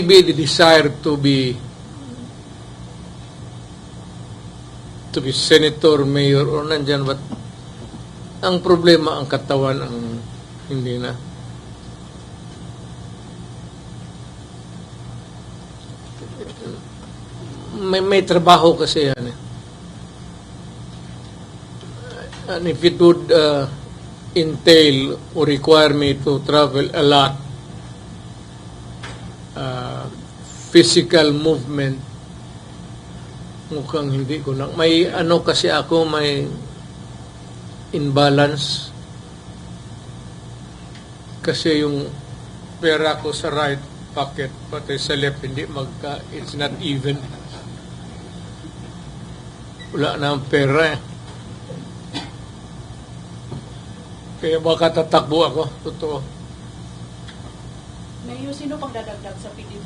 maybe the desire to be senator, mayor, or nandyan, but ang problema, ang katawan, ang hindi na. May trabaho kasi yan eh. And if it would entail or require me to travel a lot, physical movement, mukhang hindi ko lang. May ano kasi ako, may imbalance. Kasi yung pera ko sa right pocket, pati sa left, hindi it's not even. Wala na ang pera eh. Kaya baka tatakbo ako, totoo. Mayor, sino pang dadagdag sa PDP?